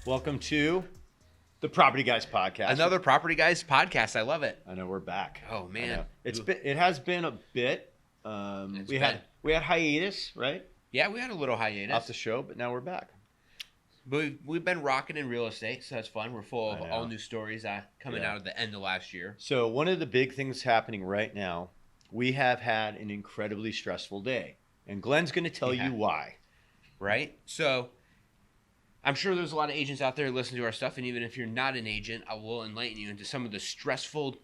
Welcome to the Property Guys podcast. Another Property Guys podcast. I love it. I know we're back. Oh man, it has been a bit. We had hiatus, right? Yeah, we had a little hiatus off the show, but now we're back. But we've been rocking in real estate, so that's fun. We're full of all new stories coming out of the end of last year. So one of the big things happening right now, we have had an incredibly stressful day, and Glenn's going to tell you why. Right? So I'm sure there's a lot of agents out there listening to our stuff, and even if you're not an agent, I will enlighten you into some of the stressful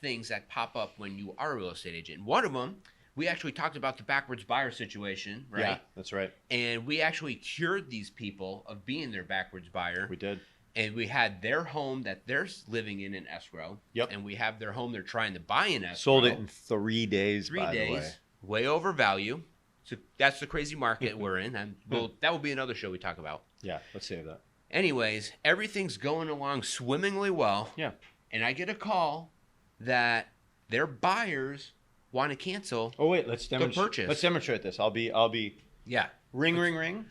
things that pop up when you are a real estate agent. One of them, we actually talked about the backwards buyer situation, right? Yeah, that's right. And we actually cured these people of being their backwards buyer. We did. And we had their home that they're living in escrow. Yep. And we have their home they're trying to buy in escrow. Sold it in 3 days, by the way. Way over value. So that's the crazy market we're in. And that will be another show we talk about. Yeah, let's save that. Anyways, everything's going along swimmingly well. Yeah. And I get a call that their buyers want to cancel. Oh wait, let's demonstrate. The purchase. Let's demonstrate this. I'll be. Yeah. Ring, ring, ring.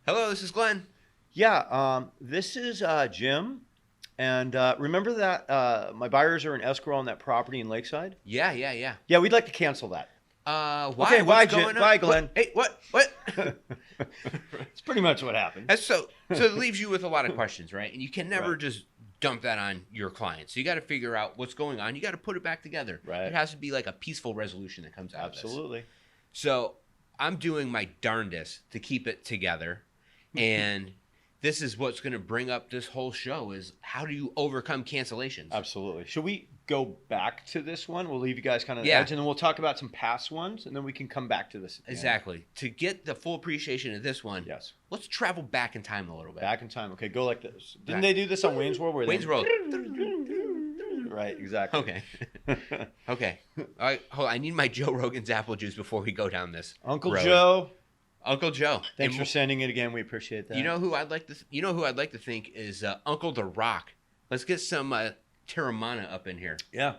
Hello, this is Glenn. Yeah. This is Jim. And remember that my buyers are in escrow on that property in Lakeside? Yeah. Yeah, we'd like to cancel that. Why? Okay, What's going on? Bye, Glenn. Hey, what? It's pretty much what happened. So it leaves you with a lot of questions, right? And you can never just dump that on your client. So you got to figure out what's going on. You got to put it back together. Right. It has to be like a peaceful resolution that comes out of this. Absolutely. So I'm doing my darndest to keep it together. And this is what's going to bring up this whole show is how do you overcome cancellations? Absolutely. Should we go back to this one? We'll leave you guys kind of the edge, and then we'll talk about some past ones, and then we can come back to this. Exactly. To get the full appreciation of this one, yes, let's travel back in time a little bit. Back in time. Okay, go like this. Didn't they do this on Wayne's World? Wayne's World. Right, exactly. Okay. Okay. All right, hold on. I need my Joe Rogan's apple juice before we go down this Uncle road. Joe. Uncle Joe. Thanks for sending it again. We appreciate that. You know who I'd like to think is Uncle The Rock. Let's get some Terramana up in here. Yeah.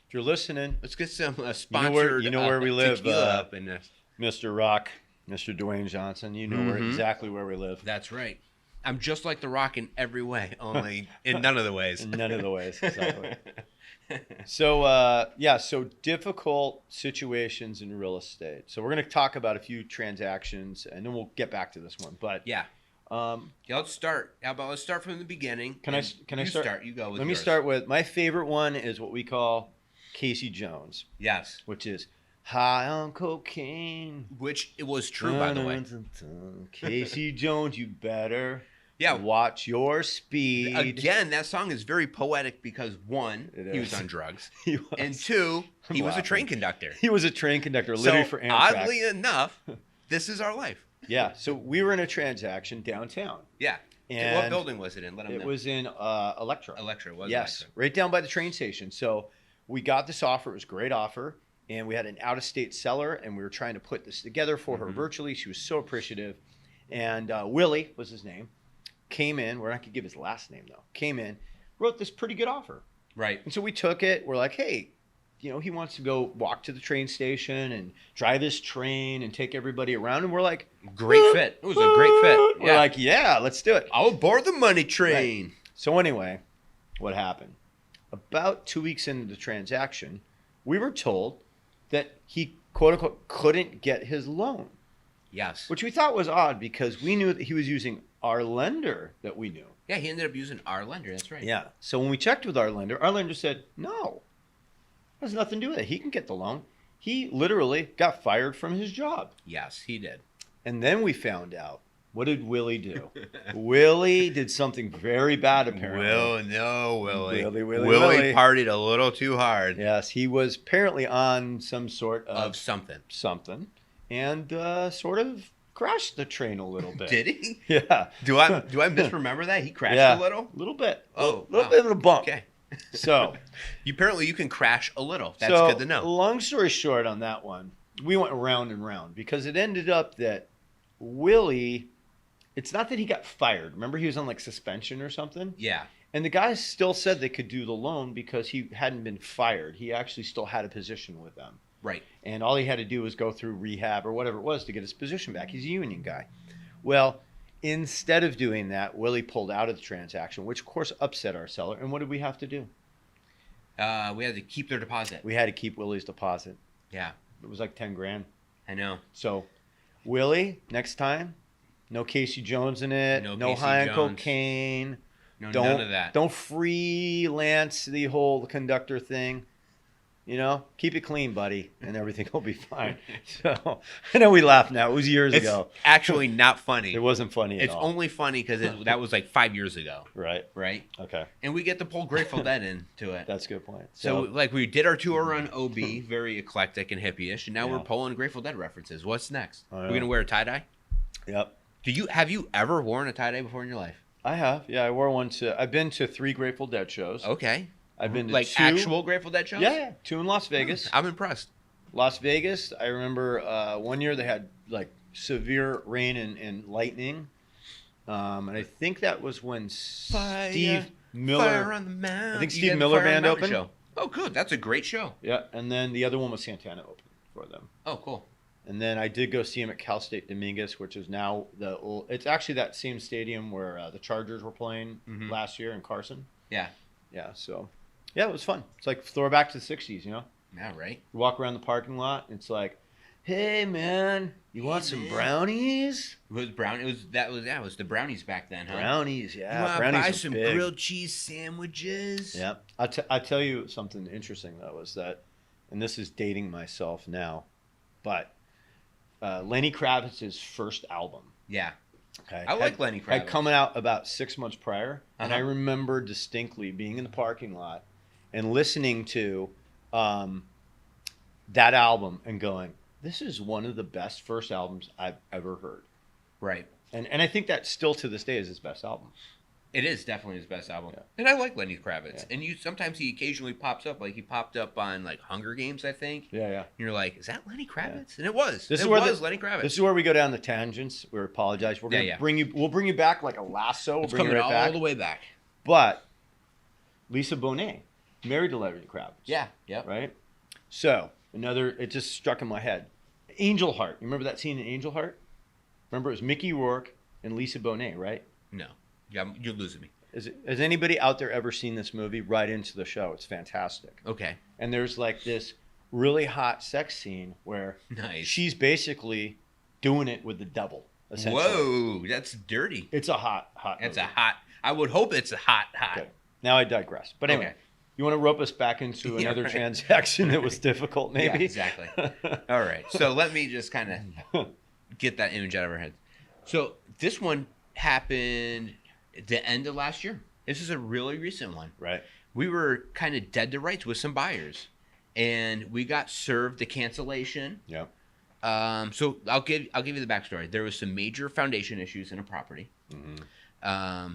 If you're listening, let's get some sponsored. You know where we live, up in this. Mr. Rock, Mr. Dwayne Johnson. You know exactly where we live. That's right. I'm just like The Rock in every way, only in none of the ways. In none of the ways, exactly. So difficult situations in real estate. So we're going to talk about a few transactions, and then we'll get back to this one. But let's start. How about let's start from the beginning? Can I start? You go with Let me start with my favorite one is what we call Casey Jones. Yes. Which is high on cocaine. Which it was true, by the way. Casey Jones, you better watch your speed. Again, that song is very poetic because one, he was on drugs. And two, he was a train conductor. He was a train conductor, literally for Amtrak. Oddly enough, this is our life. Yeah. So we were in a transaction downtown. Yeah. And what building was it in? Let them know. It was in Electra. Electra, was it? Yes, Electra. Right down by the train station. So we got this offer. It was a great offer. And we had an out-of-state seller, and we were trying to put this together for her virtually. She was so appreciative. And Willie was his name. Came in. We're not going to give his last name, though. Came in, wrote this pretty good offer. Right. And so we took it. We're like, hey, he wants to go walk to the train station and drive his train and take everybody around. And we're like, great fit. It was a great fit. We're like, yeah, let's do it. I'll board the money train. Right. So anyway, what happened? About 2 weeks into the transaction, we were told that he, quote unquote, couldn't get his loan. Yes. Which we thought was odd because we knew that he was using our lender that we knew. Yeah, he ended up using our lender. That's right. Yeah. So when we checked with our lender said, no, has nothing to do with it. He can get the loan. He literally got fired from his job. Yes, he did. And then we found out. What did Willie do? Willie did something very bad, apparently. Willie Willie partied a little too hard. Yes, he was apparently on some sort of something, and sort of crashed the train a little bit. Did he? Yeah. Do I misremember that? He crashed a little? A little bit. Oh, a little bit of a bump. Okay. So, apparently you can crash a little. That's good to know. Long story short on that one, we went round and round because it ended up that Willie, it's not that he got fired. Remember he was on like suspension or something? Yeah. And the guys still said they could do the loan because he hadn't been fired. He actually still had a position with them. Right. And all he had to do was go through rehab or whatever it was to get his position back. He's a union guy. Well, Instead of doing that, Willie pulled out of the transaction, which of course upset our seller. And what did we have to do? We had to keep their deposit. We had to keep Willie's deposit. Yeah. It was like 10 grand. I know. So, Willie, next time, no Casey Jones in it, no Casey high on Jones. cocaine. No, none of that. Don't freelance the whole conductor thing. You know, keep it clean, buddy, and everything will be fine. So, I know we laugh now. It was years ago. Actually not funny. It wasn't funny at all. It's only funny because that was like 5 years ago. Right. Okay. And we get to pull Grateful Dead into it. That's a good point. So, like, we did our tour on OB, very eclectic and hippie-ish, and now we're Yeah. pulling Grateful Dead references. What's next? I We're know. going to wear a tie-dye? Yep. Have you ever worn a tie-dye before in your life? I have. Yeah, I wore one to. I've been to 3 Grateful Dead shows. Okay. I've been to like 2. actual Grateful Dead shows? Yeah, 2 in Las Vegas. I'm impressed. Las Vegas, I remember one year they had like severe rain and lightning. And I think that was when Steve Miller. Fire on the mountain. I think You Steve had the Miller Fire on the Band Mountain opened. show. Oh, good. That's a great show. Yeah, and then the other one was Santana opened for them. Oh, cool. And then I did go see him at Cal State Dominguez, which is now the old. It's actually that same stadium where the Chargers were playing last year in Carson. Yeah. Yeah, so yeah, it was fun. It's like throwback to the '60s, you know. Yeah, right. You walk around the parking lot, and it's like, hey man, you want some brownies? It was it was the brownies back then, huh? Brownies, yeah. You want to brownies buy are some big. grilled cheese sandwiches? Yeah, I tell you something interesting though is that, and this is dating myself now, but Lenny Kravitz's first album. Yeah. Okay, I like Lenny Kravitz. Had come out about 6 months prior, and I Uh-huh. remember distinctly being in the parking lot and listening to that album and going, "This is one of the best first albums I've ever heard." Right. And I think that still to this day is his best album. It is definitely his best album. Yeah. And I like Lenny Kravitz. Yeah. And sometimes he occasionally pops up. Like he popped up on like Hunger Games, I think. Yeah. And you're like, is that Lenny Kravitz? And it was. This it is where was Lenny Kravitz. This is where we go down the tangents. We apologize. We're gonna bring you. We'll bring you back like a lasso. We'll It's bring you coming right all back. the way back. But Lisa Bonet married to Lenny Kravitz. Yeah. Yep. Right. So it just struck in my head. Angel Heart. You remember that scene in Angel Heart? Remember it was Mickey Rourke and Lisa Bonet, right? No. Yeah, you're losing me. Has anybody out there ever seen this movie? Right into the show. It's fantastic. Okay. And there's like this really hot sex scene where Nice. she's basically doing it with the devil. Essentially. Whoa, that's dirty. It's a hot That's movie. a hot. I would hope it's a hot. Okay. Now I digress. But anyway, Okay. you want to rope us back into Yeah, another right. transaction that was difficult, maybe? Yeah, exactly. All right. So let me just kind of get that image out of our head. So this one happened at the end of last year. This is a really recent one. Right. We were kind of dead to rights with some buyers, and we got served the cancellation. Yep. So I'll give you the backstory. There was some major foundation issues in a property. Mm-hmm.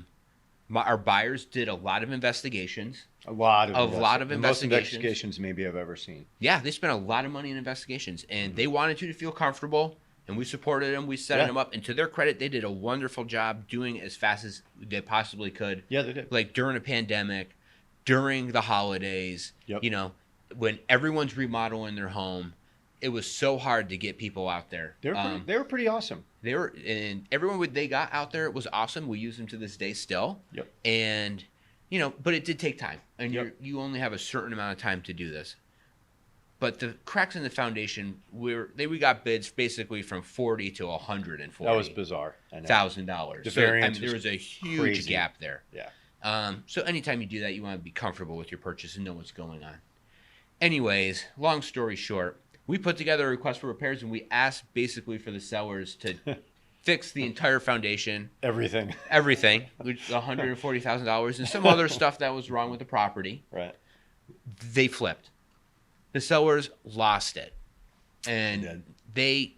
Our buyers did a lot of investigations. A lot of The most investigations investigations maybe I've ever seen. Yeah, they spent a lot of money in investigations, and they wanted you to feel comfortable, and we supported them. We set Yeah. them up, and to their credit, they did a wonderful job doing it as fast as they possibly could. Yeah, they did. Like during a pandemic, during the holidays, Yep. you know, when everyone's remodeling their home, it was so hard to get people out there. They were pretty awesome. And everyone they got out there was awesome. We use them to this day still. Yep. And you know, but it did take time, and Yep. you only have a certain amount of time to do this. But the cracks in the foundation, we got bids basically from $40,000 to $140,000. That was bizarre. I know. $1,000. The So variance there was was a huge crazy. gap there. Yeah. So anytime you do that, you want to be comfortable with your purchase and know what's going on. Anyways, long story short, we put together a request for repairs, and we asked basically for the sellers to fix the entire foundation, Everything. which is $140,000, and some other stuff that was wrong with the property. Right. They flipped. The sellers lost it, and they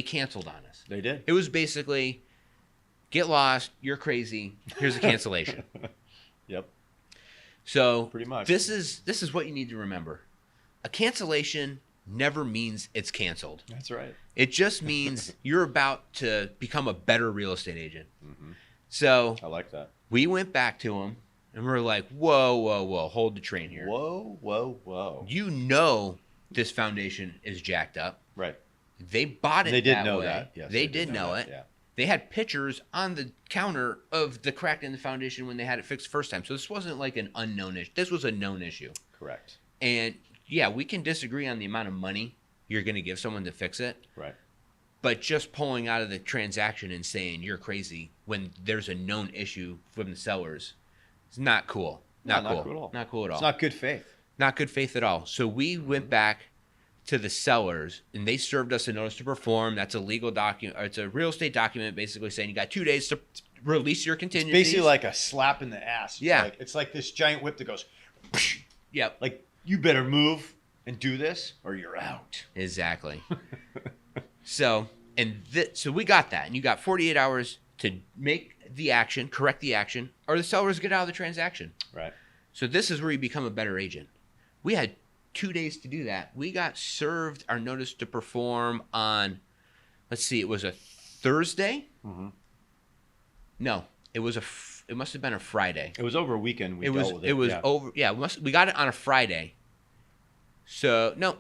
canceled on us. They did. It was basically, get lost, you're crazy, here's a cancellation. Yep. So Pretty much. this is what you need to remember. A cancellation never means it's canceled. That's right. It just means you're about to become a better real estate agent. Mm-hmm. So I like that. we went back to them, and we're like, whoa, hold the train here. Whoa. You know this foundation is jacked up. Right. They bought it They did that know way. that. Yes, they did know it. Yeah. they had pictures on the counter of the crack in the foundation when they had it fixed the first time. So this wasn't like an unknown issue. This was a known issue. Correct. And yeah, we can disagree on the amount of money you're going to give someone to fix it. Right. But just pulling out of the transaction and saying you're crazy when there's a known issue from the sellers is not cool. Not cool. Not cool at all. Not cool at all. It's not good faith. Not good faith at all. So we went back to the sellers, and they served us a notice to perform. That's a legal document. It's a real estate document basically saying you got 2 days to release your contingencies. It's basically like a slap in the ass. Yeah. It's like this giant whip that goes, Yep. like, you better move and do this or you're out. Exactly. So we got that, and you got 48 hours to make the action, correct the action, or the sellers get out of the transaction. Right. So this is where you become a better agent. We had 2 days to do that. We got served our notice to perform on, let's see, it was a Thursday? Mm-hmm. No, it must have been a Friday. It was over a weekend. We dealt with it. It was over. Yeah, we got it on a Friday. So no,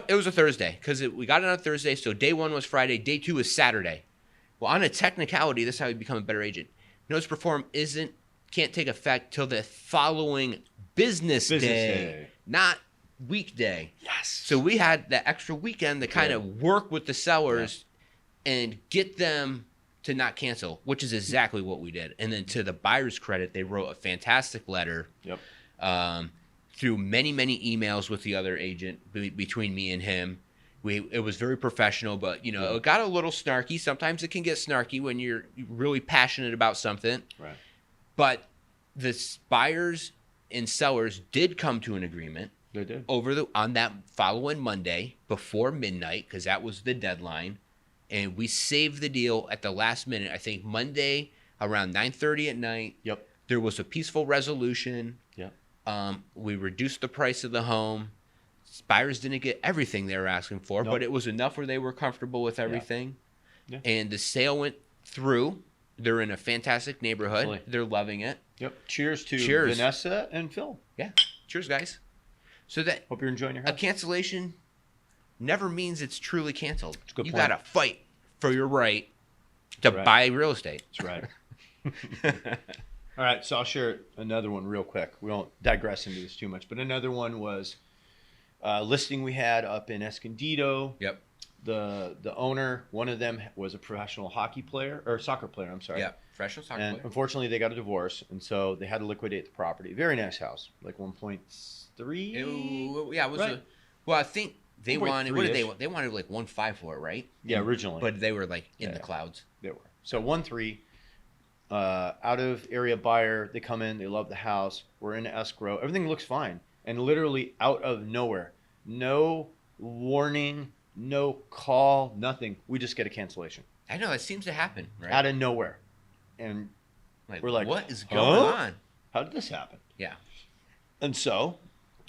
it was a Thursday because we got it on a Thursday. So day 1 was Friday. Day 2 was Saturday. Well, on a technicality, this is how you become a better agent. Notice to perform can't take effect till the following business day, not weekday. Yes. So we had that extra weekend to kind of work with the sellers and get them to not cancel, which is exactly what we did. And then to the buyer's credit, they wrote a fantastic letter. Yep. Through many, many emails with the other agent between me and him. It was very professional, but, it got a little snarky. Sometimes it can get snarky when you're really passionate about something. Right. But the buyers and sellers did come to an agreement. They did. On that following Monday before midnight, because that was the deadline. And we saved the deal at the last minute. I think Monday around 9:30 at night. Yep. There was a peaceful resolution. Yep. We reduced the price of the home. Buyers didn't get everything they were asking for, but it was enough where they were comfortable with everything. Yeah. And the sale went through. They're in a fantastic neighborhood. Absolutely. They're loving it. Yep. Cheers to Vanessa and Phil. Yeah. Cheers, guys. So hope you're enjoying your house. A cancellation never means it's truly canceled. That's a good you point. got to fight for your right to buy real estate. That's right. All right, so I'll share another one real quick. We won't digress into this too much, but another one was a listing we had up in Escondido. Yep. The owner, one of them was a professional soccer player. I'm sorry. Yeah, professional soccer player. Unfortunately, they got a divorce, and so they had to liquidate the property. Very nice house, like 1.3. Yeah, it was right. Well, I think they wanted. What did They wanted like 1.5 for it, right? Yeah, originally. But they were like in the clouds. They were. So 1.3. Out of area buyer, they come in, they love the house, we're in escrow, everything looks fine, and literally out of nowhere, no warning, no call, nothing, we just get a cancellation. I know, that seems to happen, right? Out of nowhere. And we're like, what is going on? How did this happen? Yeah. And so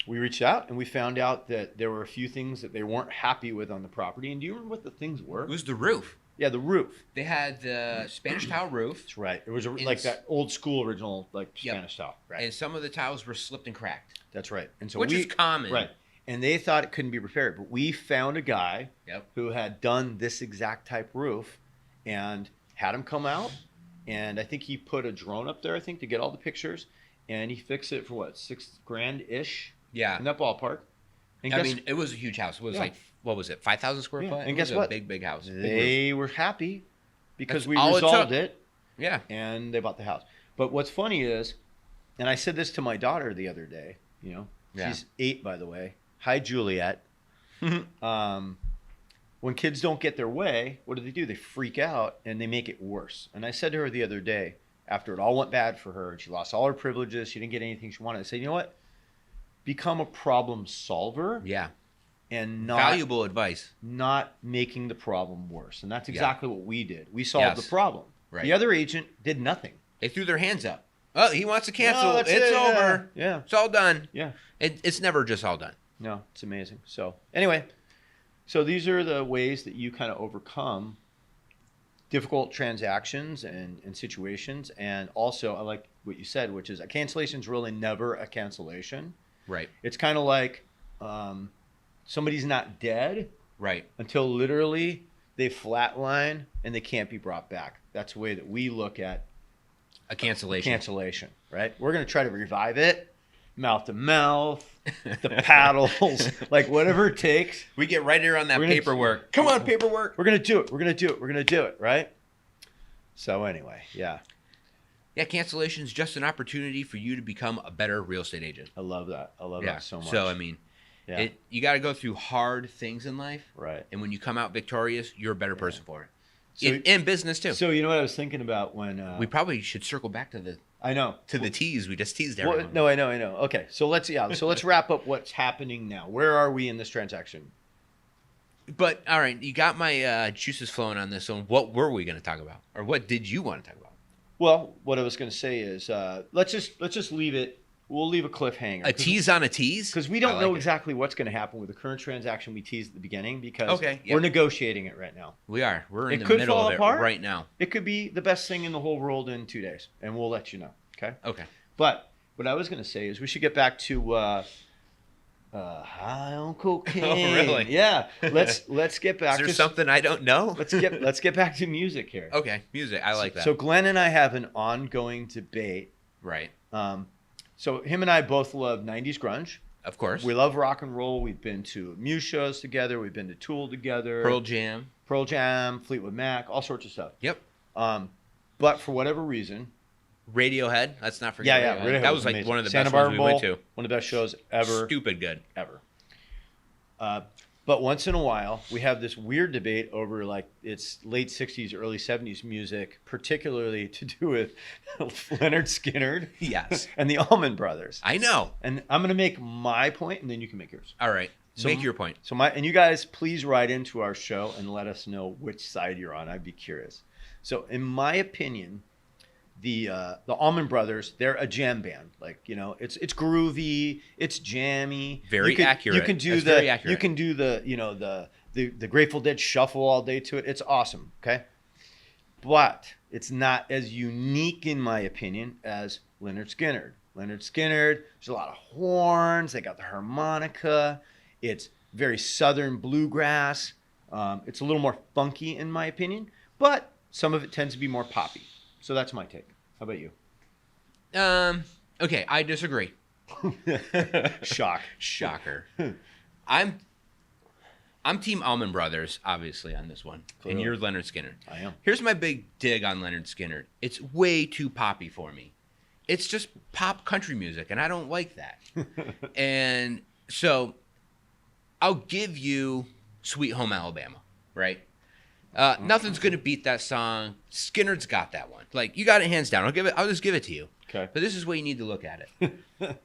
we reached out and we found out that there were a few things that they weren't happy with on the property. And do you remember what the things were? It was the roof. Yeah, the roof. They had the Spanish tile roof. That's right. It was like that old school original Spanish tile. Right. And some of the tiles were slipped and cracked. That's right. And so which is common. Right. And they thought it couldn't be repaired. But we found a guy Yep. who had done this exact type roof and had him come out. And I think he put a drone up there, I think, to get all the pictures. And he fixed it for what, $6,000-ish? Yeah. In that ballpark. And I mean, it was a huge house. It was like, what was it, 5,000 square foot? And guess what? A big house. They were happy because we all resolved it. Yeah. And they bought the house. But what's funny is, and I said this to my daughter the other day, she's 8, by the way. Hi, Juliet. When kids don't get their way, what do? They freak out and they make it worse. And I said to her the other day, after it all went bad for her and she lost all her privileges, she didn't get anything she wanted, I said, you know what? Become a problem solver. Yeah. And not valuable advice. Not making the problem worse. And that's exactly what we did. We solved the problem. Right. The other agent did nothing. They threw their hands up. Oh, he wants to cancel. No, it's over. Yeah. It's all done. Yeah. It's never just all done. No, it's amazing. So anyway, so these are the ways that you kind of overcome difficult transactions and situations. And also, I like what you said, which is a cancellation is really never a cancellation. Right. It's kind of like somebody's not dead right until literally they flatline and they can't be brought back. That's the way that we look at A cancellation. cancellation, right? We're going to try to revive it, mouth to mouth, the paddles, like whatever it takes. We get right here on that We're gonna- paperwork. Come on, paperwork. We're going to do it. We're going to do it. We're going to do it, right? So anyway, yeah, Yeah, cancellation is just an opportunity for you to become a better real estate agent. I love that. I love that so much. So, I mean, yeah, you got to go through hard things in life. right. And when you come out victorious, you're a better person for it. So- In business, too. So you know what I was thinking about when We probably should circle back to the I know tease. We just teased Well, everyone. no, I know. Okay, so let's wrap up what's happening now. Where are we in this transaction? But, all right, you got my juices flowing on this one. What were we going to talk about? Or what did you want to talk about? Well, what I was going to say is let's just leave it. We'll leave a cliffhanger. A tease on a tease? Because we don't I know like it. exactly what's going to happen with the current transaction we teased at the beginning because Okay, yeah. we're negotiating it right now. We are. We're in It the could middle fall of it apart. right now. It could be the best thing in the whole world in 2 days, and we'll let you know. Okay. Okay. But what I was going to say is we should get back to high on cocaine. Oh, really? Yeah. Let's get back Is there to something I don't know? let's get back to music here. Okay, music. I like that. So Glenn and I have an ongoing debate. Right. So him and I both love 90s grunge. Of course. We love rock and roll. We've been to Muse shows together. We've been to Tool together. Pearl Jam. Fleetwood Mac, all sorts of stuff. Yep. But for whatever reason, Radiohead. Let's not forget. yeah, Radiohead. That was like amazing. one of the Santa best Barbara ones we went Bowl, to. one of the best shows ever. Stupid good. Ever. But once in a while, we have this weird debate over like it's late 60s, early 70s music, particularly to do with Lynyrd Skynyrd Yes. and the Allman Brothers. I know. And I'm going to make my point, and then you can make yours. All right. So- Make your point. So and you guys, please write into our show and let us know which side you're on. I'd be curious. So in my opinion, the Allman Brothers, they're a jam band. Like, you know, it's groovy, it's jammy. Very accurate. You can do That's very accurate. you can do the Grateful Dead shuffle all day to it. It's awesome, okay? But it's not as unique in my opinion as Lynyrd Skynyrd. Lynyrd Skynyrd, there's a lot of horns, they got the harmonica. It's very southern bluegrass. It's a little more funky in my opinion, but some of it tends to be more poppy. So that's my take. How about you? Okay, I disagree. Shock. Shocker. I'm Team Allman Brothers, obviously, on this one. Clearly. And you're Lynyrd Skynyrd. I am. Here's my big dig on Lynyrd Skynyrd. It's way too poppy for me. It's just pop country music, and I don't like that. And so I'll give you Sweet Home Alabama, right? Nothing's going to beat that song. Skynyrd's got that one. Like, you got it hands down. I'll just give it to you. Okay. But this is the way you need to look at it.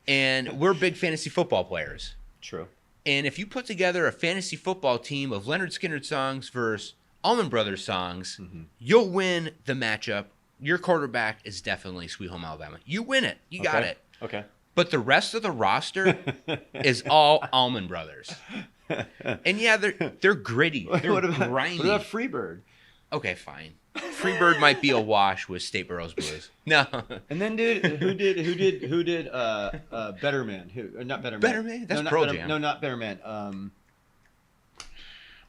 And we're big fantasy football players. True. And if you put together a fantasy football team of Lynyrd Skynyrd songs versus Allman Brothers songs, you'll win the matchup. Your quarterback is definitely Sweet Home Alabama. You win it. You got it. Okay. But the rest of the roster is all Allman Brothers. And yeah, they're gritty. They're grimy. What about Freebird? Okay, fine. Freebird might be a wash with State Boroughs Blues. No. And then, dude, who did Better Man? Who? Not Better Man. Better Man? That's no, Pearl Better, Jam. No, not Better Man.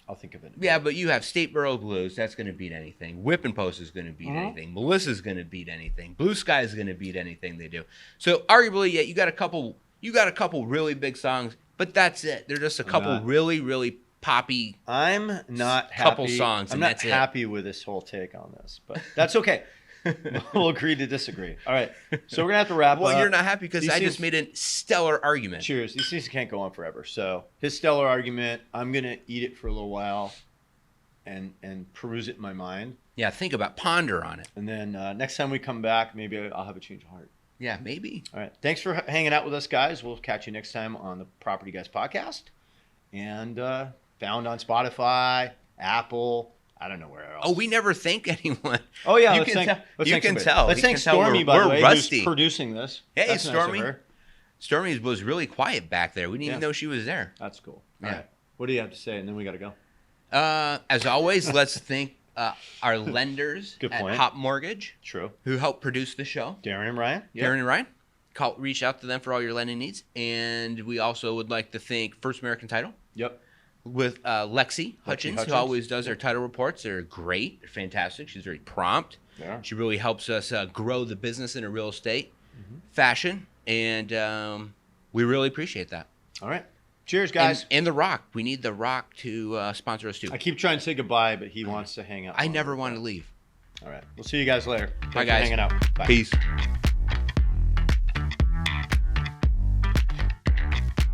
I'll think of it. Yeah, but you have State Borough Blues. That's going to beat anything. Whippin' Post is going to beat anything. Melissa's going to beat anything. Blue Sky is going to beat anything they do. So arguably, yeah, you got a couple really big songs, but that's it. They're just a couple really, really poppy. I'm not happy. Couple songs, I'm and not that's it. happy with this whole take on this, but that's okay. We'll agree to disagree. All right. So we're gonna have to wrap up. Well, you're not happy because These I things- just made a stellar argument. Cheers. These things can't go on forever. So his stellar argument, I'm gonna eat it for a little while, and peruse it in my mind, Yeah, think about, ponder on it. and then next time we come back, maybe I'll have a change of heart. Yeah, maybe. All right. Thanks for hanging out with us, guys. We'll catch you next time on the Property Guys podcast, and found on Spotify, Apple. I don't know where else. Oh, we never thank anyone. Oh yeah, You let's can thank, tell- let's you thank can somebody. tell. Let's You thank can tell Stormy, we're- by the we're way, rusty. who's producing this. Hey, That's nice of Stormy. her. Stormy was really quiet back there. We didn't even know she was there. That's cool. Yeah. All right. What do you have to say? And then we got to go. As always, let's thank our lenders Good at point. Hop Mortgage True. who helped produce the show. Darren and Ryan. Yep. Darren and Ryan. Reach out to them for all your lending needs. And we also would like to thank First American Title. Yep. with Lexi Hutchins, who always does our title reports. They're great. They're fantastic. She's very prompt. Yeah. She really helps us grow the business in a real estate fashion, and we really appreciate that. All right. Cheers, guys. And The Rock. We need The Rock to sponsor us, too. I keep trying to say goodbye, but he wants to hang out. I never want to leave. All right. We'll see you guys later. Thanks Bye, for guys. hanging out. Bye. Peace.